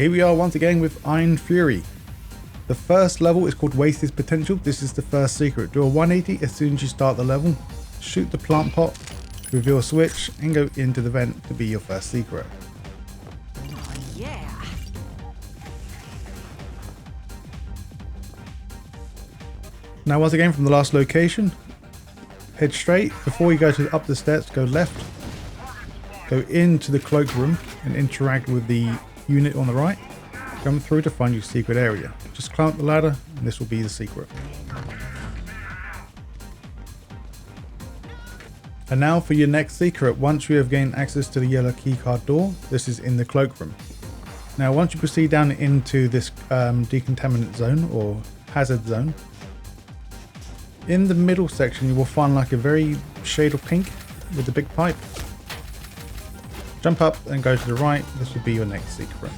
Here we are once again with Iron Fury. The first level is called Waste This Potential. This is the first secret. Do a 180 as soon as you start the level. Shoot the plant pot, reveal a switch, and go into the vent to be your first secret. Oh, yeah. Now once again from the last location, head straight. Before you go up the steps, go left. Go into the cloakroom and interact with the unit on the right. Come through to find your secret area. Just climb up the ladder and this will be the secret. And now for your next secret. Once you have gained access to the yellow keycard door, this is in the cloakroom. Now once you proceed down into this decontaminant zone or hazard zone, in the middle section you will find like a very shade of pink with the big pipe. Jump up and go to the right. This will be your next secret.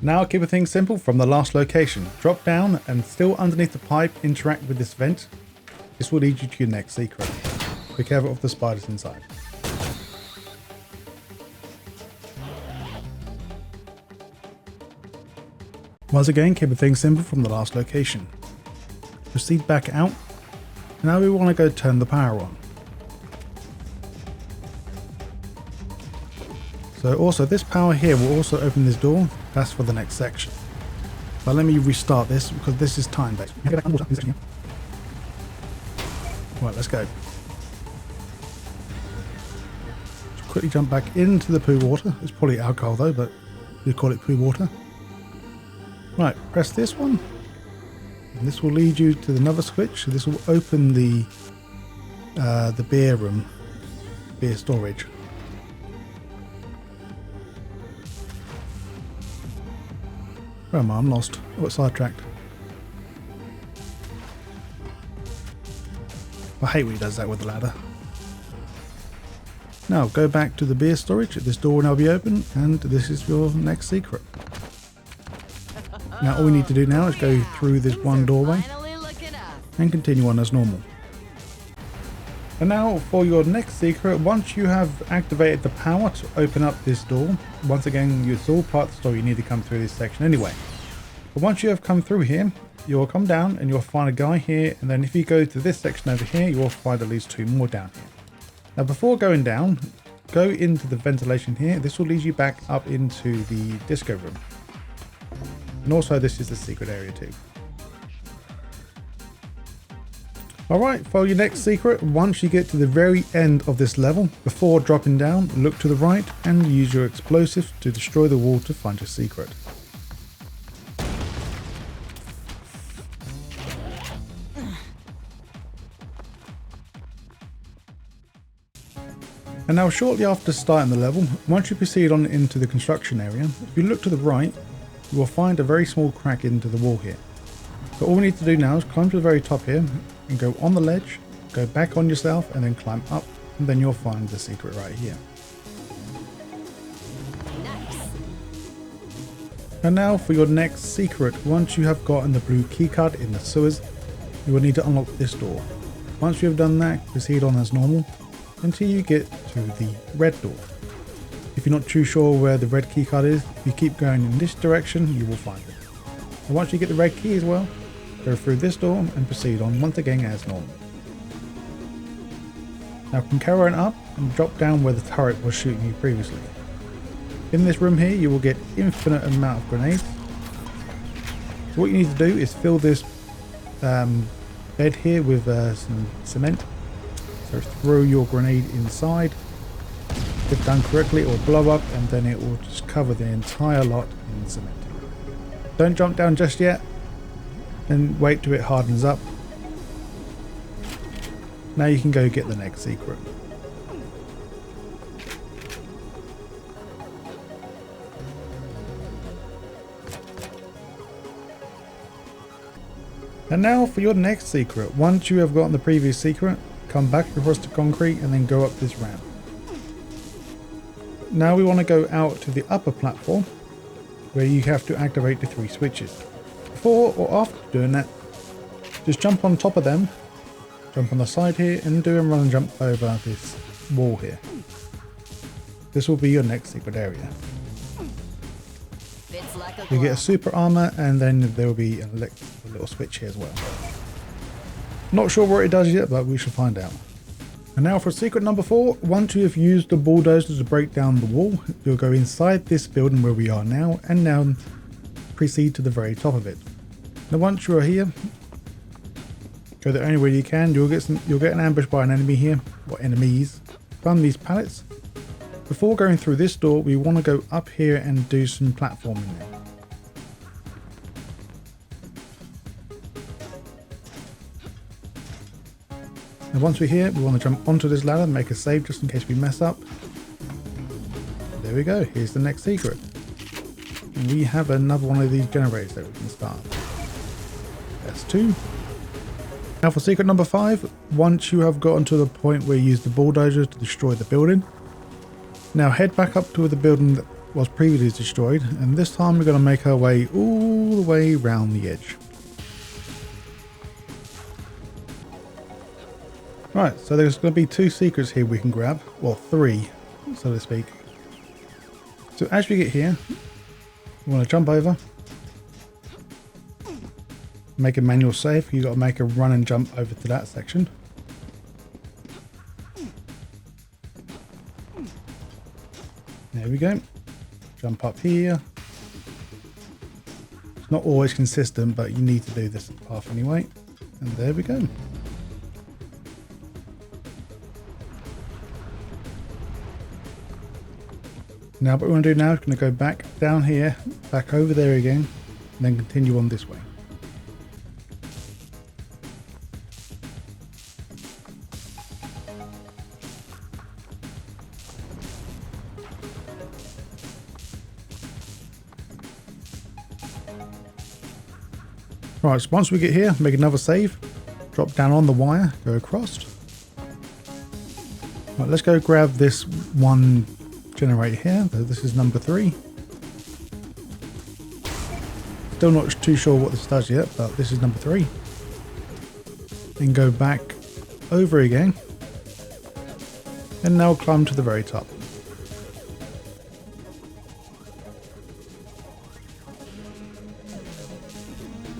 Now keep things simple from the last location. Drop down and still underneath the pipe interact with this vent. This will lead you to your next secret. Be careful of the spiders inside. Once again, keep things simple from the last location. Proceed back out. Now we want to go turn the power on. So also this power here will also open this door. That's for the next section. But let me restart this because this is time based. Right, let's go. Just quickly jump back into the poo water. It's probably alcohol though, but we call it poo water. Right, press this one. And this will lead you to another switch. This will open the beer room, beer storage. Where am I? I'm lost. I got sidetracked. I hate when he does that with the ladder. Now go back to the beer storage. This door will now be open and this is your next secret. Now all we need to do now is go through this one doorway and continue on as normal. And now for your next secret, once you have activated the power to open up this door, once again it's all part of the story, you need to come through this section anyway. But once you have come through here, you'll come down and you'll find a guy here, and then if you go to this section over here, you will find at least 2 more down here. Now before going down, go into the ventilation here. This will lead you back up into the disco room. And also this is the secret area too. Alright, for your next secret, once you get to the very end of this level, before dropping down, look to the right and use your explosives to destroy the wall to find your secret. And now shortly after starting the level, once you proceed on into the construction area, if you look to the right, you will find a very small crack into the wall here. So all we need to do now is climb to the very top here and go on the ledge, go back on yourself and then climb up, and then you'll find the secret right here. Nice. And now for your next secret. Once you have gotten the blue keycard in the sewers, you will need to unlock this door. Once you have done that, proceed on as normal until you get to the red door. If you're not too sure where the red keycard is, if you keep going in this direction, you will find it. And once you get the red key as well, go through this door and proceed on once again as normal. Now come carry on up and drop down where the turret was shooting you previously. In this room here you will get infinite amount of grenades. So what you need to do is fill this bed here with some cement. So throw your grenade inside. If done correctly it will blow up and then it will just cover the entire lot in cement. Don't jump down just yet. And wait till it hardens up. Now you can go get the next secret. And now for your next secret. Once you have gotten the previous secret, come back across the concrete and then go up this ramp. Now we want to go out to the upper platform where you have to activate the 3 switches. Before or after doing that, just jump on top of them, jump on the side here and do a run and jump over this wall here. this will be your next secret area. Fits like a You get a glove. super armor, and then there will be a little switch here as well. Not sure what it does yet, but we shall find out. And now for secret number 4. Once you have used the bulldozer to break down the wall, you'll go inside this building where we are now, and now proceed to the very top of it. Now once you are here, go the only way you can. You'll get an ambush by an enemy here, or enemies, from these pallets. Before going through this door, we want to go up here and do some platforming now. And once we're here, we want to jump onto this ladder, make a save just in case we mess up. There we go, here's the next secret. And we have another one of these generators that we can start. That's 2. Now for secret number 5, once you have gotten to the point where you use the bulldozer to destroy the building, now head back up to the building that was previously destroyed, and this time we're going to make our way all the way around the edge. Right, so there's going to be 2 secrets here we can grab, well 3, so to speak. So as we get here, we want to jump over, make a manual save. You got to make a run and jump over to that section. There we go. Jump up here. It's not always consistent, but you need to do this path anyway. And there we go. Now what we want to do now is going to go back down here, back over there again, and then continue on this way. Right, so once we get here, make another save, drop down on the wire, go across. Right, let's go grab this one generator here. This is number 3. Still not too sure what this does yet, but this is number 3. Then go back over again, and now climb to the very top.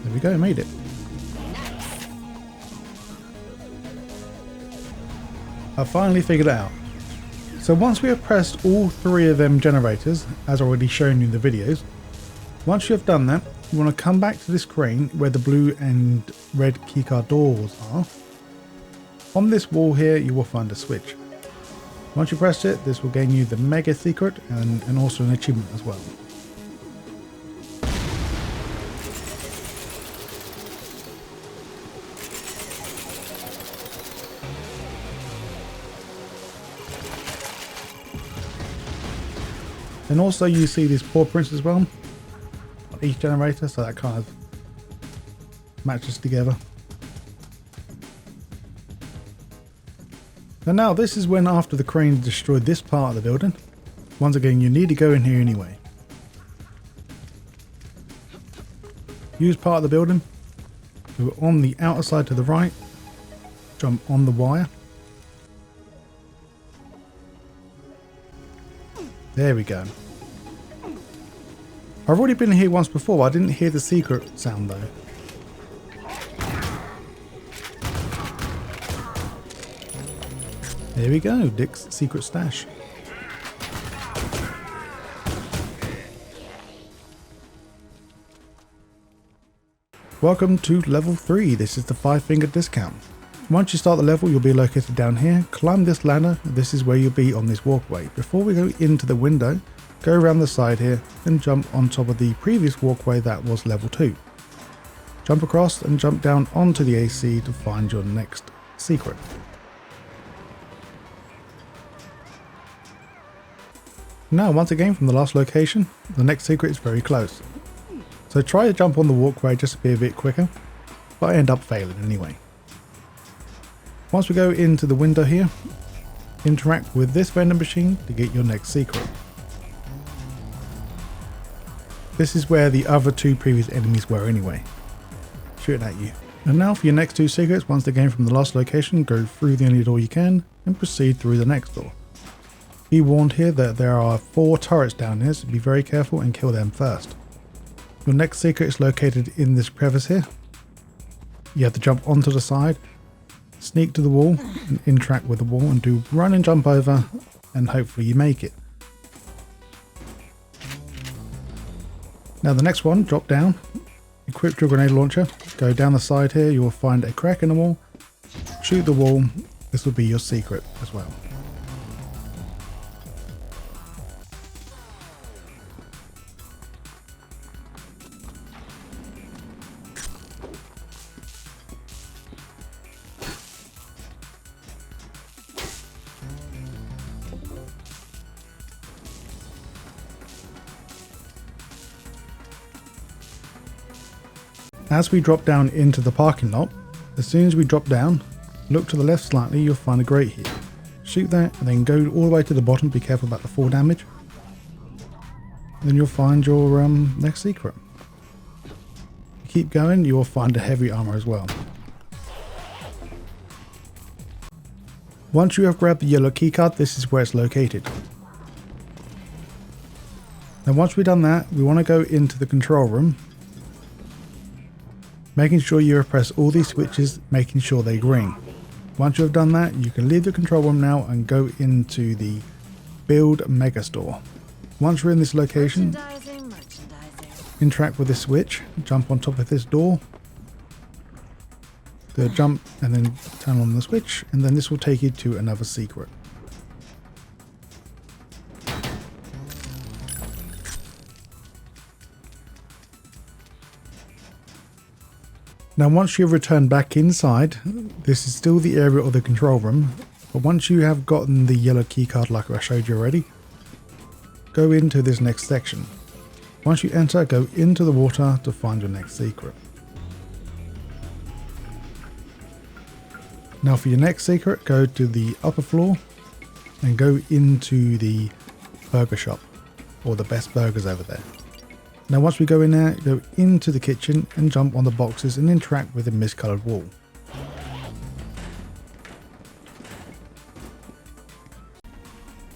There we go, made it. I finally figured it out. So once we have pressed all 3 of them generators, as already shown in the videos, once you have done that, you want to come back to this crane where the blue and red keycard doors are. On this wall here, you will find a switch. Once you press it, this will gain you the mega secret and also an achievement as well. And also you see these paw prints as well on each generator, so that kind of matches together. And now this is when, after the crane destroyed this part of the building, once again you need to go in here anyway. Use part of the building, go on the outer side to the right, jump on the wire. There we go. I've already been here once before, I didn't hear the secret sound though. There we go, Dick's secret stash. Welcome to level 3, this is the 5-finger discount. Once you start the level, you'll be located down here. Climb this ladder, this is where you'll be on this walkway. Before we go into the window, go around the side here and jump on top of the previous walkway that was level 2. Jump across and jump down onto the AC to find your next secret. Now, once again from the last location, the next secret is very close. So try to jump on the walkway just to be a bit quicker, but I end up failing anyway. Once we go into the window here, interact with this vending machine to get your next secret. This is where the other 2 previous enemies were anyway, shooting at you. And now for your next 2 secrets, once again from the last location, go through the only door you can and proceed through the next door. Be warned here that there are 4 turrets down here, so be very careful and kill them first. Your next secret is located in this crevice here. You have to jump onto the side, sneak to the wall and interact with the wall and do run and jump over, and hopefully you make it. Now the next one, drop down, equip your grenade launcher, go down the side here, you will find a crack in the wall, shoot the wall, this will be your secret as well. As we drop down into the parking lot, as soon as we drop down, look to the left slightly, you'll find a grate here. Shoot that and then go all the way to the bottom, be careful about the fall damage. Then you'll find your next secret. Keep going, you'll find a heavy armor as well. Once you have grabbed the yellow keycard, this is where it's located. Now once we've done that, we want to go into the control room, making sure you press all these switches, making sure they ring. Once you have done that, you can leave the control room now and go into the build mega store. Once you're in this location, interact with this switch, jump on top of this door, the jump and then turn on the switch, and then this will take you to another secret. Now once you've returned back inside, this is still the area of the control room, but once you have gotten the yellow keycard like I showed you already, go into this next section. Once you enter, go into the water to find your next secret. Now for your next secret, go to the upper floor and go into the burger shop, or the best burgers over there. Now once we go in there, go into the kitchen and jump on the boxes and interact with the mist-coloured wall.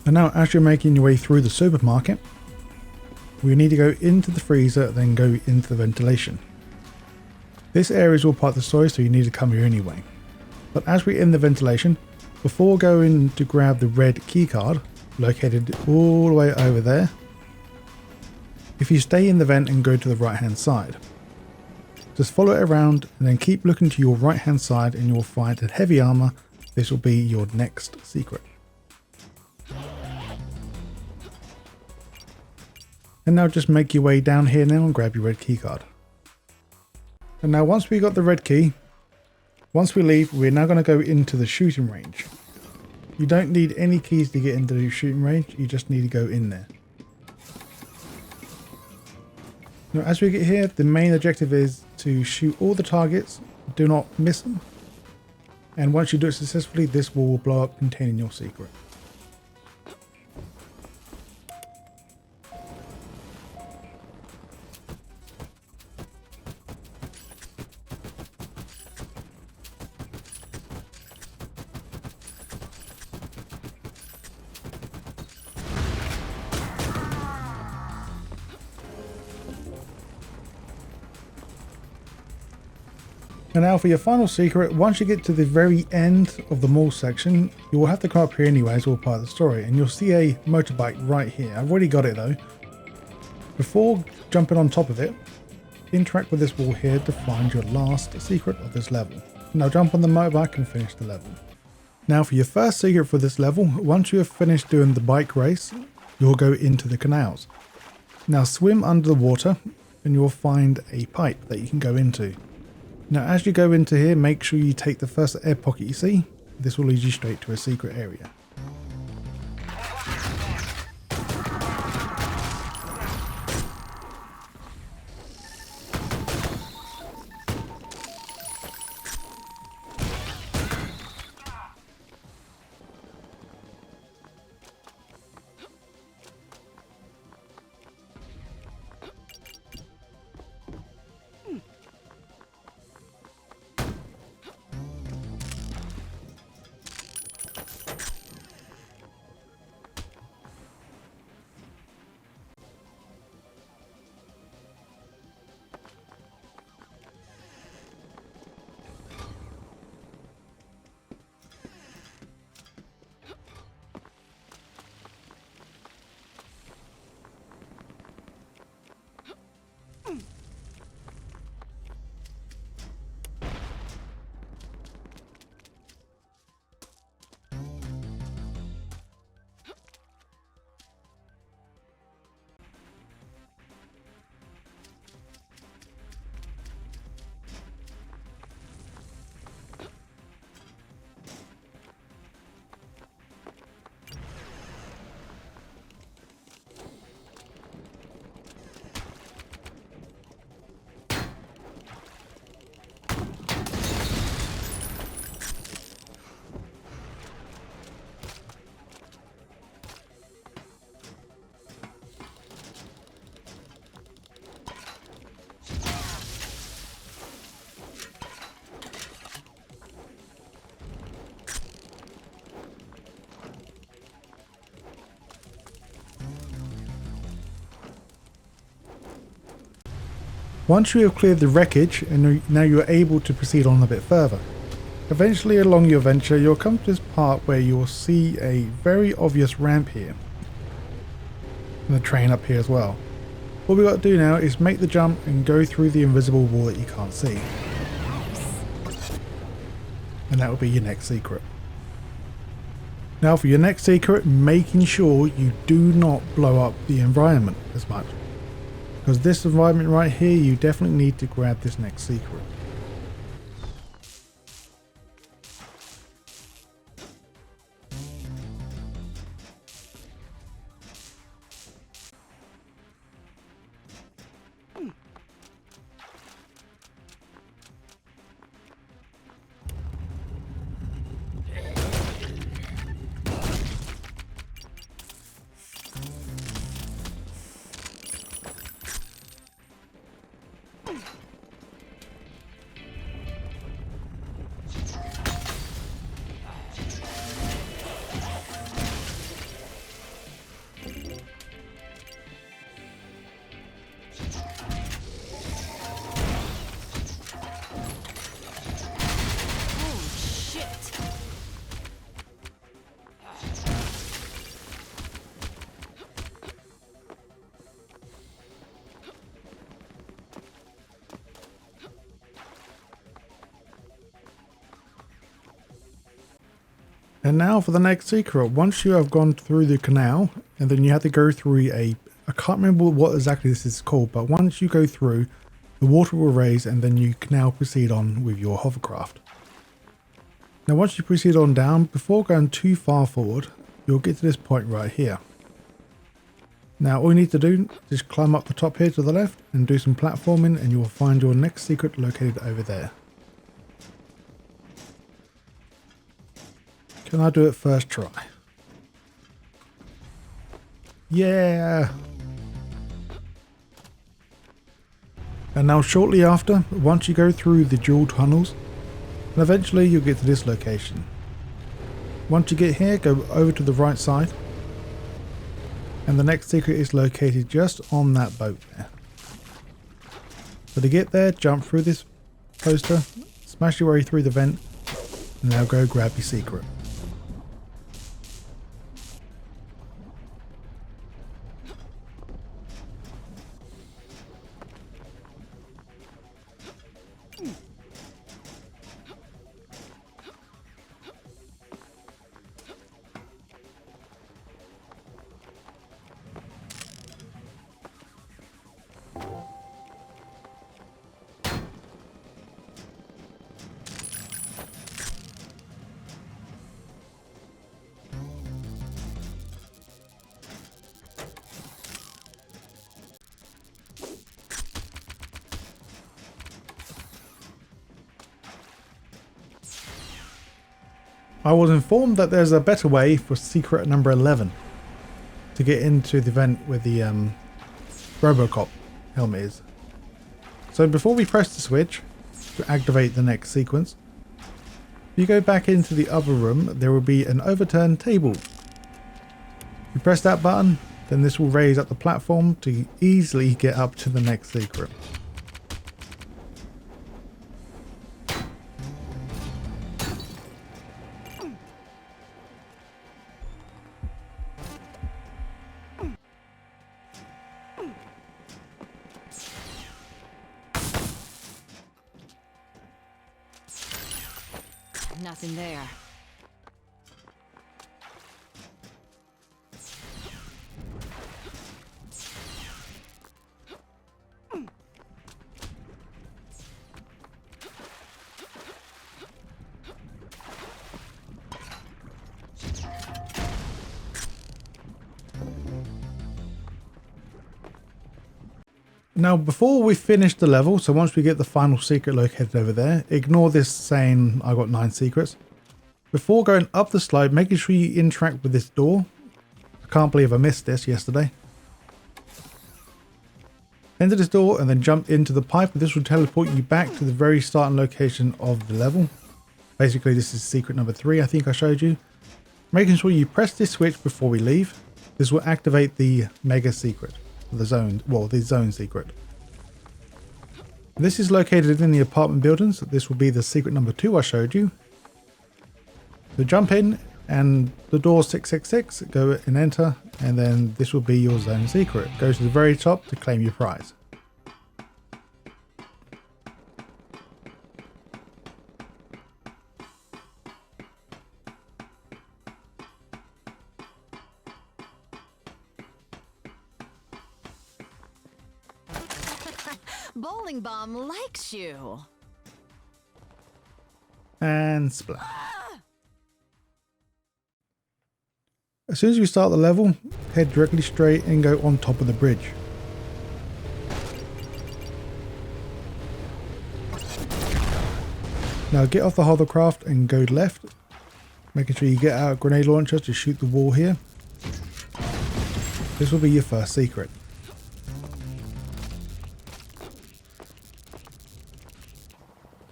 And now as you're making your way through the supermarket, we need to go into the freezer, then go into the ventilation. This area is all part of the story, so you need to come here anyway. But as we're in the ventilation, before going to grab the red keycard, located all the way over there, if you stay in the vent and go to the right hand side, just follow it around and then keep looking to your right hand side and you'll find a heavy armor. This will be your next secret. And now just make your way down here now and grab your red keycard. And now once we got the red key, once we leave, we're now going to go into the shooting range. You don't need any keys to get into the shooting range, you just need to go in there. Now as we get here, the main objective is to shoot all the targets, do not miss them. And once you do it successfully, this wall will blow up containing your secret. And now for your final secret, once you get to the very end of the mall section, you will have to come up here anyway as all part of the story, and you'll see a motorbike right here. I've already got it though. Before jumping on top of it, interact with this wall here to find your last secret of this level. Now jump on the motorbike and finish the level. Now for your first secret for this level, once you have finished doing the bike race, you'll go into the canals. Now swim under the water and you'll find a pipe that you can go into. Now as you go into here, make sure you take the first air pocket you see. This will lead you straight to a secret area. Once you have cleared the wreckage, and now you're able to proceed on a bit further. Eventually along your venture, you'll come to this part where you'll see a very obvious ramp here. And the train up here as well. What we've got to do now is make the jump and go through the invisible wall that you can't see. And that will be your next secret. Now for your next secret, making sure you do not blow up the environment as much. Because this environment right here, you definitely need to grab this next secret. And now for the next secret. Once you have gone through the canal, and then you have to go through I can't remember what exactly this is called, but once you go through, the water will raise and then you can now proceed on with your hovercraft. Now once you proceed on down, before going too far forward, you'll get to this point right here. Now all you need to do is climb up the top here to the left and do some platforming, and you will find your next secret located over there. Can I do it first try? Yeah! And now shortly after, once you go through the dual tunnels, and eventually you'll get to this location. Once you get here, go over to the right side. And the next secret is located just on that boat there. So to get there, jump through this poster, smash your way through the vent, and now go grab your secret. I was informed that there's a better way for secret number 11 to get into the vent where the Robocop helmet is. So before we press the switch to activate the next sequence, if you go back into the other room, there will be an overturned table. You press that button, then this will raise up the platform to easily get up to the next secret. Nothing there. Now before we finish the level, so once we get the final secret located over there, ignore this saying I got 9 secrets. Before going up the slide, making sure you interact with this door. I can't believe I missed this yesterday. Enter this door and then jump into the pipe, and this will teleport you back to the very starting location of the level. Basically this is secret number 3 I think I showed you. Making sure you press this switch before we leave. This will activate the mega secret. The zone secret. This is located in the apartment buildings. This will be the secret number 2 I showed you. So jump in and the door 666, go and enter, and then this will be your zone secret. Go to the very top to claim your prize. Bowling bomb likes you. And splat. As soon as you start the level, head directly straight and go on top of the bridge. Now get off the hovercraft and go left, making sure you get out a grenade launcher to shoot the wall here. This will be your first secret.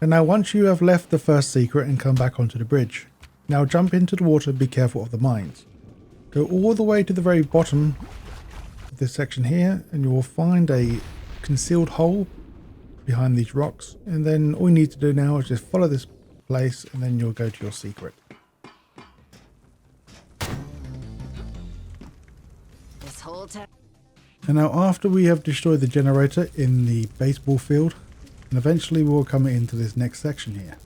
And now once you have left the first secret and come back onto the bridge, now jump into the water, be careful of the mines. Go all the way to the very bottom of this section here and you will find a concealed hole behind these rocks, and then all you need to do now is just follow this place and then you'll go to your secret. This whole time. And now after we have destroyed the generator in the baseball field, and eventually we'll come into this next section here.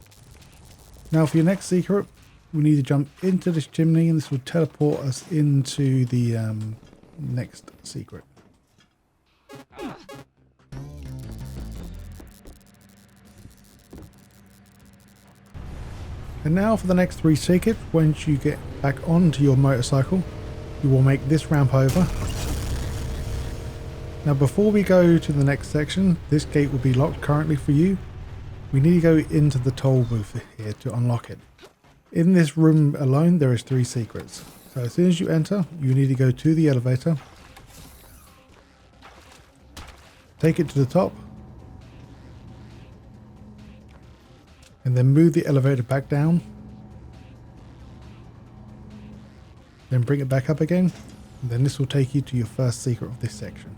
Now for your next secret, we need to jump into this chimney and this will teleport us into the next secret. And now for the next 3 secrets, once you get back onto your motorcycle, you will make this ramp over. Now before we go to the next section, this gate will be locked currently for you. We need to go into the toll booth here to unlock it. In this room alone there is 3 secrets. So as soon as you enter, you need to go to the elevator. Take it to the top. And then move the elevator back down. Then bring it back up again. And then this will take you to your first secret of this section.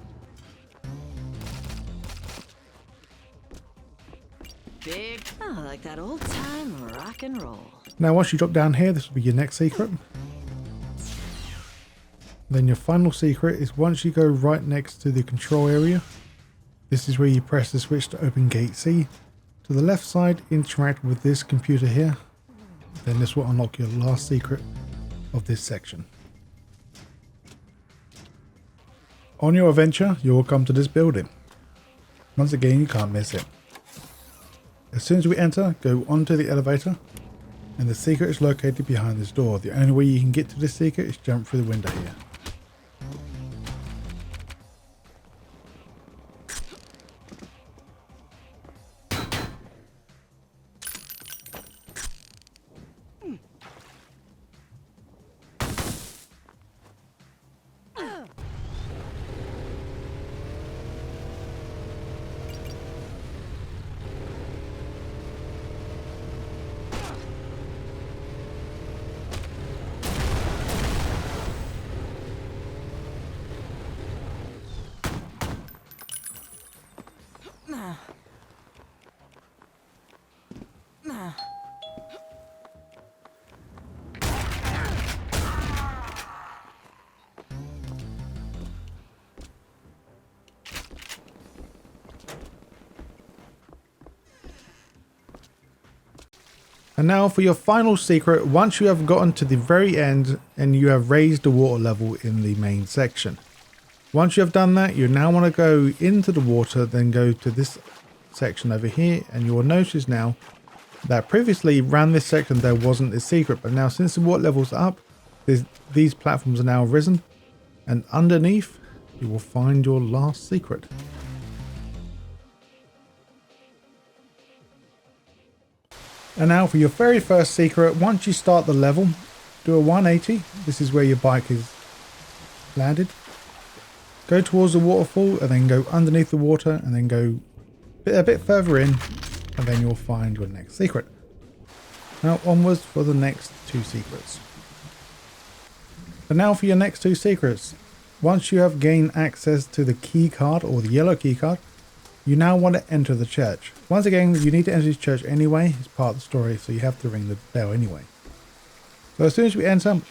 Big. Oh, like that old time rock and roll. Now once you drop down here, this will be your next secret. Then your final secret is once you go right next to the control area. This is where you press the switch to open gate C. To the left side, interact with this computer here. Then this will unlock your last secret of this section. On your adventure, you will come to this building. Once again, you can't miss it. As soon as we enter, go onto the elevator, and the secret is located behind this door. The only way you can get to this secret is jump through the window here. And now for your final secret, once you have gotten to the very end and you have raised the water level in the main section. Once you have done that, you now want to go into the water, then go to this section over here, and you will notice now that previously around this section there wasn't a secret, but now since the water level's up, these platforms are now risen, and underneath you will find your last secret. And now for your very first secret, once you start the level, do a 180. This is where your bike is landed. Go towards the waterfall and then go underneath the water and then go a bit further in, and then you'll find your next secret. Now onwards for the next 2 secrets. And now for your next 2 secrets. Once you have gained access to the key card or the yellow key card, you now want to enter the church. Once again, you need to enter this church anyway. It's part of the story, so you have to ring the bell anyway. So as soon as we enter,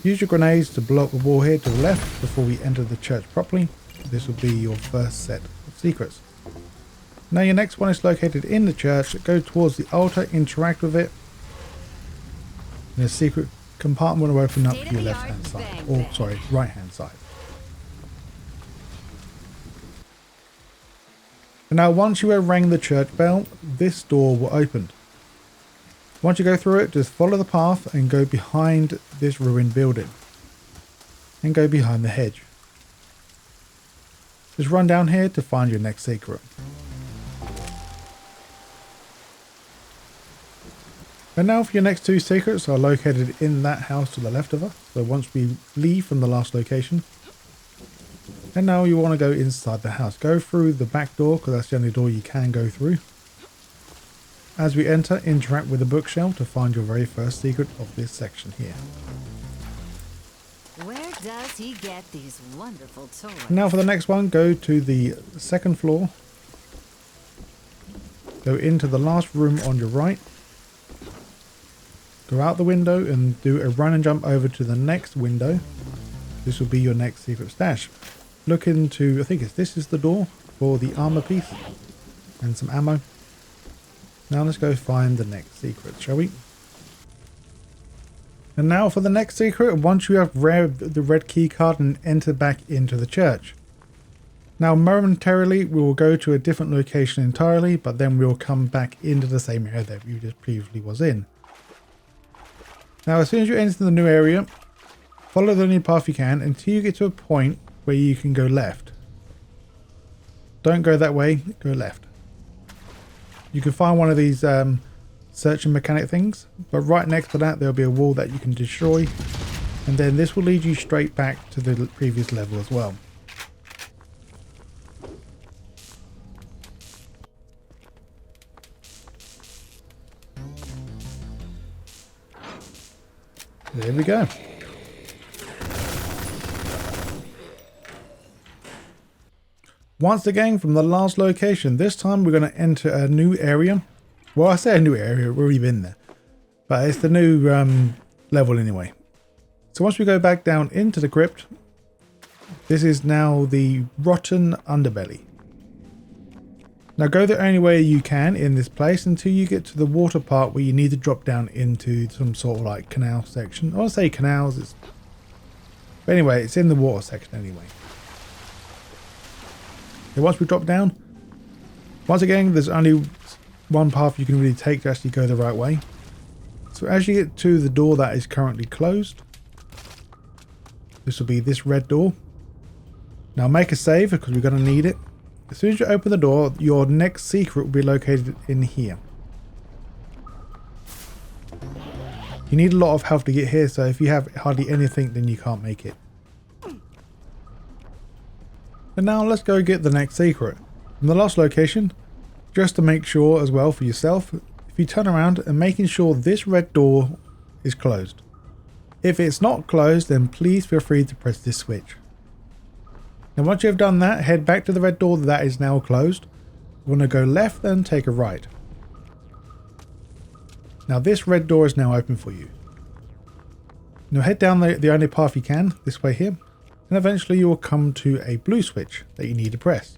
use your grenades to block the wall here to the left before we enter the church properly. This will be your first set of secrets. Now your next one is located in the church. Go towards the altar, interact with it. And a secret compartment will open up to your left hand side. Or sorry, right hand side. And now once you have rang the church bell, this door will open. Once you go through it, just follow the path and go behind this ruined building. And go behind the hedge. Just run down here to find your next secret. And now for your next two secrets are located in that house to the left of us. So once we leave from the last location. And now you want to go inside the house. Go through the back door because that's the only door you can go through. As we enter, interact with the bookshelf to find your very first secret of this section here. Where does he get these wonderful toys? Now for the next one, go to the second floor. Go into the last room on your right. Go out the window and do a run and jump over to the next window. This will be your next secret stash. Look into, I think this is the door for the armor piece and some ammo. Now let's go find the next secret, shall we? And now for the next secret, once you have read the red key card and enter back into the church. Now momentarily we will go to a different location entirely, but then we'll come back into the same area that you just previously was in. Now as soon as you enter the new area, follow the only path you can until you get to a point where you can go left. Don't go that way, go left. You can find one of these searching mechanic things, but right next to that there'll be a wall that you can destroy, and then this will lead you straight back to the previous level as well. There we go. Once again from the last location, this time we're going to enter a new area. Well, I say a new area, we've already been there. But it's the new level anyway. So once we go back down into the crypt, this is now the rotten underbelly. Now go the only way you can in this place until you get to the water part where you need to drop down into some sort of like canal section. I want to say canals, but anyway, it's in the water section anyway. So once we drop down, once again, there's only one path you can really take to actually go the right way. So as you get to the door that is currently closed, this will be this red door. Now make a save because we're going to need it. As soon as you open the door, your next secret will be located in here. You need a lot of health to get here, so if you have hardly anything, then you can't make it. And now let's go get the next secret. From the last location, just to make sure as well for yourself, if you turn around and making sure this red door is closed. If it's not closed, then please feel free to press this switch. And once you have done that, head back to the red door that is now closed. You want to go left and take a right. Now this red door is now open for you. Now head down the only path you can, this way here. And eventually you will come to a blue switch that you need to press.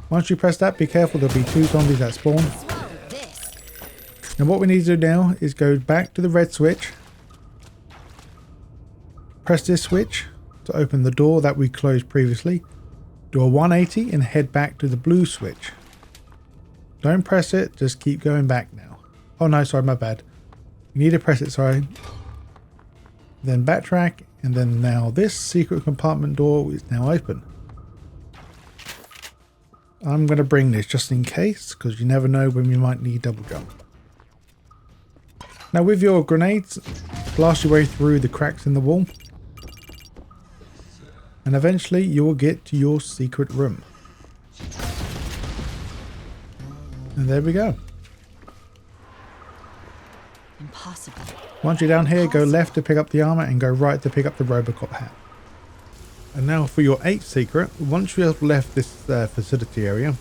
Once you press that, be careful, there'll be 2 zombies that spawn. And what we need to do now is go back to the red switch. Press this switch to open the door that we closed previously. Do a 180 and head back to the blue switch. Don't press it, just keep going back now. Oh no, sorry, my bad. You need to press it, sorry. Then backtrack, and then now this secret compartment door is now open. I'm going to bring this just in case, because you never know when we might need double jump. Now with your grenades, blast your way through the cracks in the wall. And eventually you will get to your secret room. And there we go. Impossible. Once you're down here, go left to pick up the armor and go right to pick up the Robocop hat. And now for your 8th secret. Once you have left this facility area,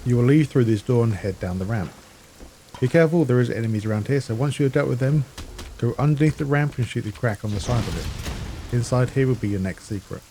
you will leave through this door and head down the ramp. Be careful, there is enemies around here, so once you have dealt with them, go underneath the ramp and shoot the crack on the side of it. Inside here will be your next secret.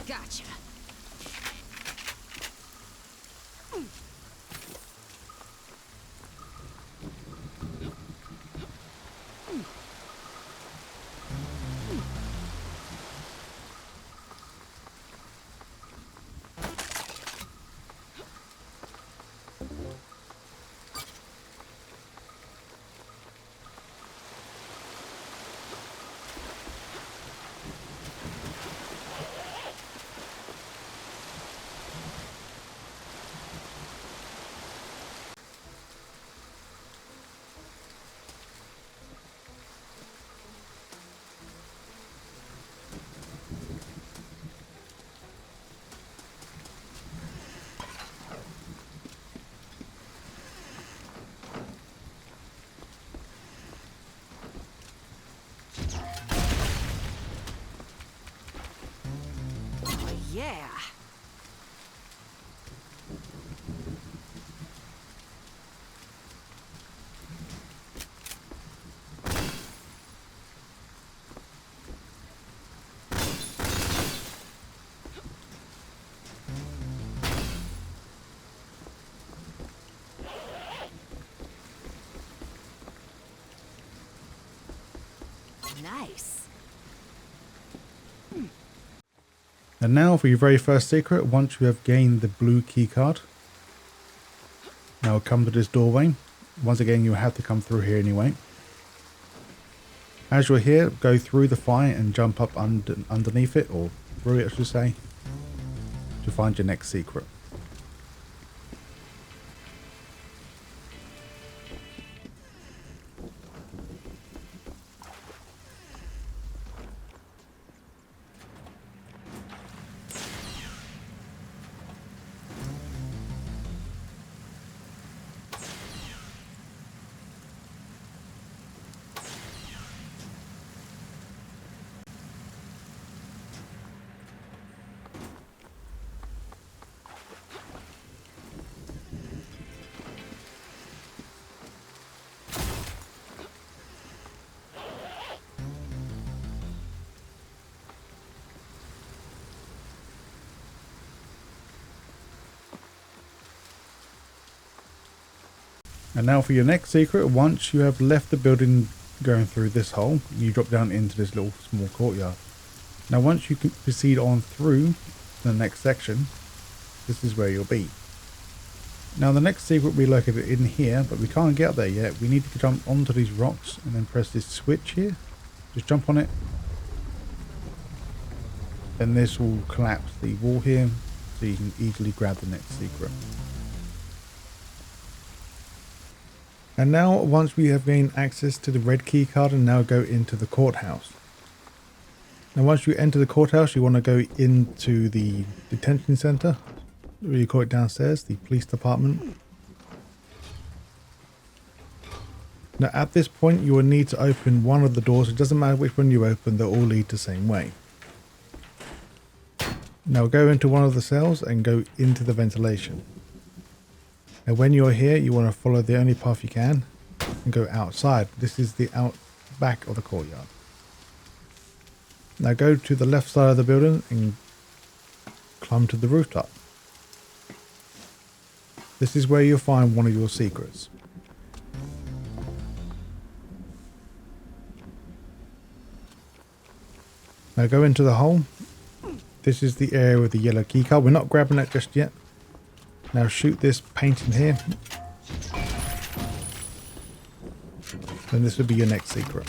Gotcha. Yeah. Nice. And now for your very first secret. Once you have gained the blue key card, now come to this doorway. Once again, you have to come through here anyway. As you're here, go through the fire and jump up underneath it, or through it I should say, to find your next secret. And now for your next secret. Once you have left the building going through this hole, you drop down into this little small courtyard. Now once you can proceed on through the next section, this is where you'll be. Now the next secret will be located in here, but we can't get there yet. We need to jump onto these rocks and then press this switch here. Just jump on it. And this will collapse the wall here, so you can easily grab the next secret. And now once we have gained access to the red key card, and now go into the courthouse. Now once you enter the courthouse, you want to go into the detention center, or you call it downstairs, the police department. Now at this point you will need to open one of the doors. It doesn't matter which one you open, they'll all lead the same way. Now go into one of the cells and go into the ventilation. Now when you're here, you want to follow the only path you can and go outside. This is the back of the courtyard. Now go to the left side of the building and climb to the rooftop. This is where you'll find one of your secrets. Now go into the hole. This is the area with the yellow key card. We're not grabbing that just yet. Now shoot this painting here. And this would be your next secret.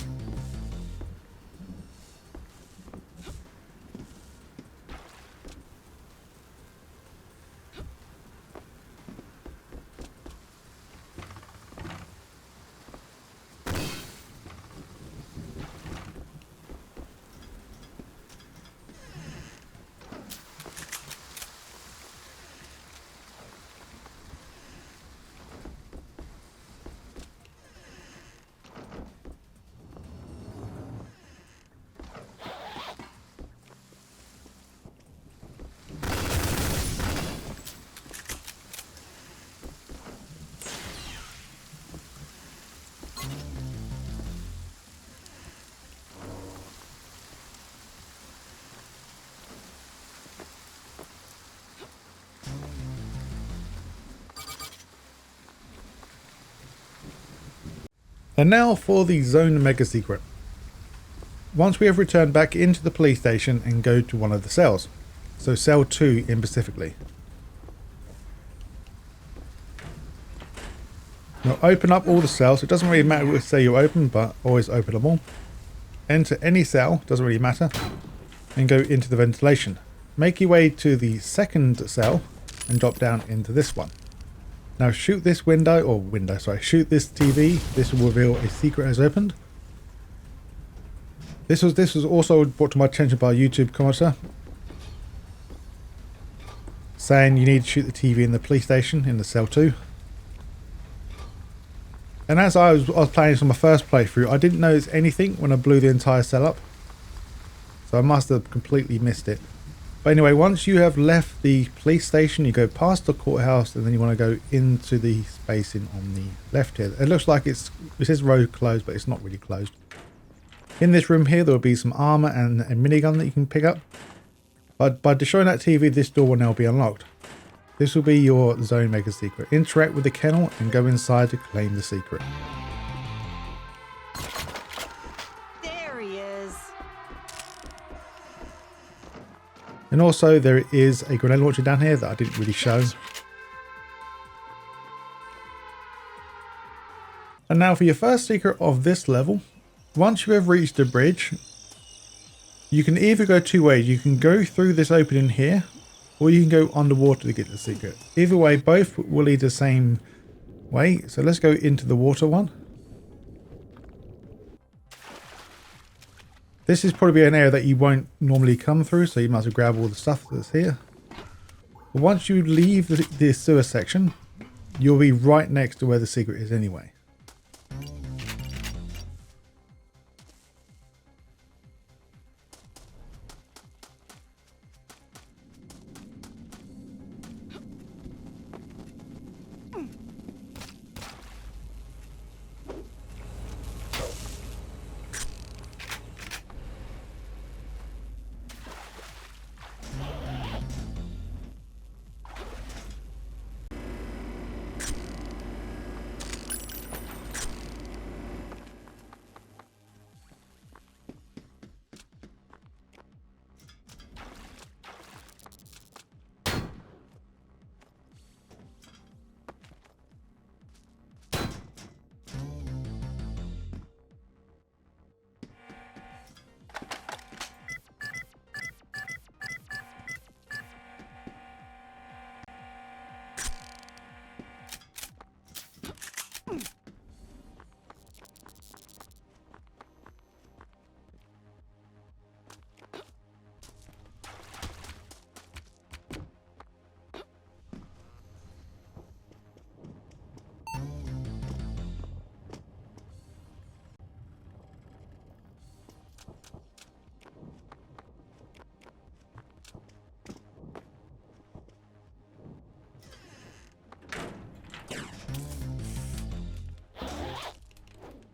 And now for the zone mega secret. Once we have returned back into the police station and go to one of the cells, so cell 2 in specifically. Now open up all the cells. It doesn't really matter what cell you open, but always open them all. Enter any cell, doesn't really matter, and go into the ventilation. Make your way to the second cell and drop down into this one. Now shoot this shoot this TV. This will reveal a secret has opened. This was also brought to my attention by a YouTube commenter saying you need to shoot the TV in the police station in the cell 2. And as I was playing this on my first playthrough, I didn't notice anything when I blew the entire cell up. So I must have completely missed it. But anyway, once you have left the police station, you go past the courthouse and then you want to go into the spacing on the left here. It looks like it says road closed, but it's not really closed. In this room here, there will be some armor and a minigun that you can pick up. But by destroying that TV, this door will now be unlocked. This will be your zone mega secret. Interact with the kennel and go inside to claim the secret. There he is. And also there is a grenade launcher down here that I didn't really show. And now for your first secret of this level, once you have reached the bridge, you can either go two ways. You can go through this opening here, or you can go underwater to get the secret. Either way, both will lead the same way. So let's go into the water one. This is probably an area that you won't normally come through, so you might as well grab all the stuff that's here. But once you leave the sewer section, you'll be right next to where the secret is anyway.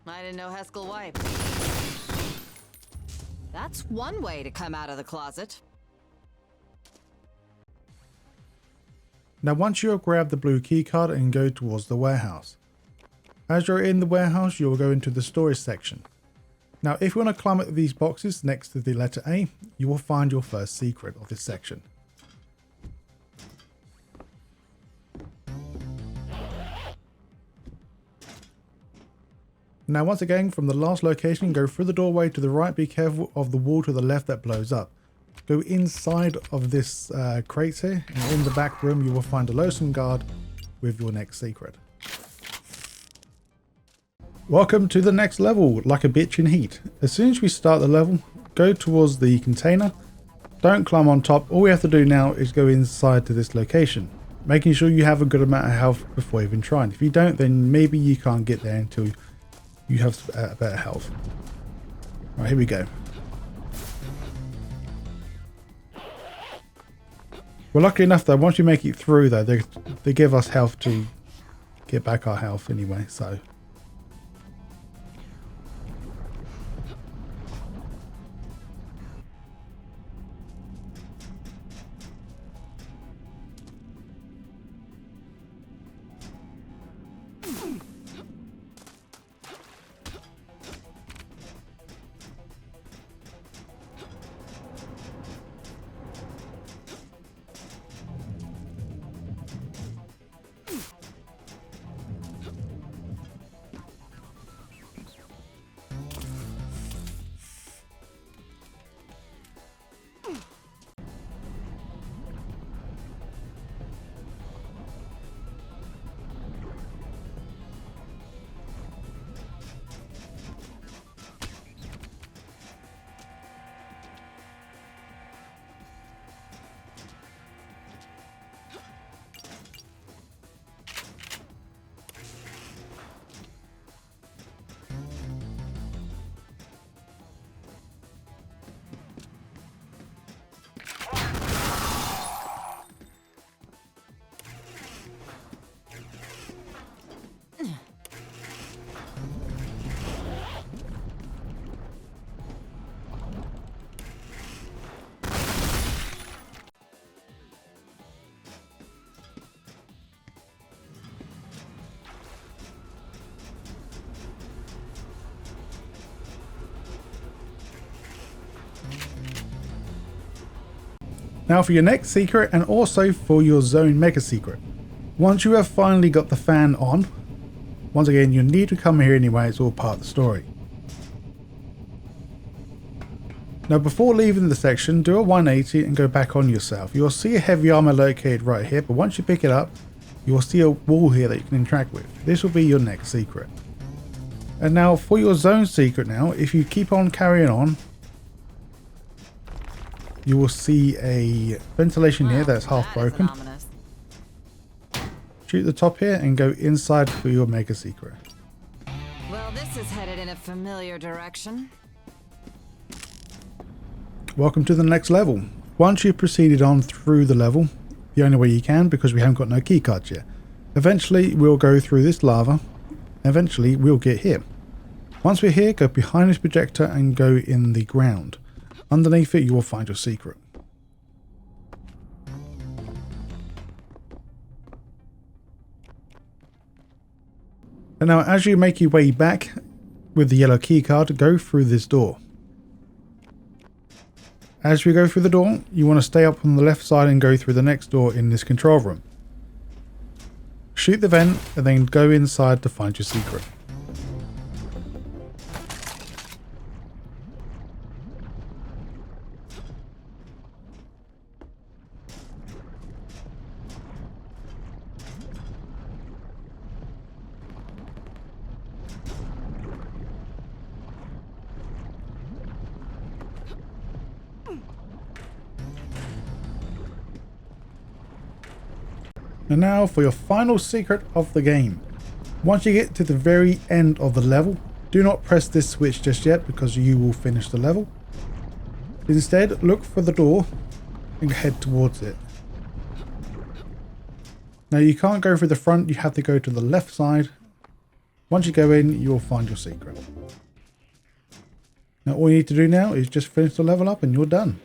I didn't know Haskell wiped. That's one way to come out of the closet. Now once you have grabbed the blue key card and go towards the warehouse. As you're in the warehouse, you'll go into the storage section. Now, if you want to climb up these boxes next to the letter A, you will find your first secret of this section. Now, once again, from the last location, go through the doorway to the right. Be careful of the wall to the left that blows up. Go inside of this crate here, and in the back room, you will find a Lawson guard with your next secret. Welcome to the next level, like a bitch in heat. As soon as we start the level, go towards the container. Don't climb on top. All we have to do now is go inside to this location, making sure you have a good amount of health before even trying. If you don't, then maybe you can't get there until you have better health. Right, here we go. Well, lucky enough though, once you make it through though, they give us health to get back our health anyway, so. Now for your next secret, and also for your zone mega secret. Once you have finally got the fan on, once again you need to come here anyway, it's all part of the story. Now before leaving the section, do a 180 and go back on yourself. You'll see a heavy armor located right here, but once you pick it up, you will see a wall here that you can interact with. This will be your next secret. And now for your zone secret now, if you keep on carrying on, you will see a ventilation here that's half broken. Shoot the top here and go inside for your mega secret. Well, this is headed in a familiar direction. Welcome to the next level. Once you've proceeded on through the level, the only way you can, because we haven't got no keycards yet, eventually we'll go through this lava. Eventually we'll get here. Once we're here, go behind this projector and go in the ground. Underneath it, you will find your secret. And now, as you make your way back with the yellow key card, go through this door. As we go through the door, you want to stay up on the left side and go through the next door in this control room. Shoot the vent and then go inside to find your secret. And now for your final secret of the game. Once you get to the very end of the level, do not press this switch just yet because you will finish the level. Instead, look for the door and head towards it. Now you can't go through the front, you have to go to the left side. Once you go in, you will find your secret. Now all you need to do now is just finish the level up and you're done.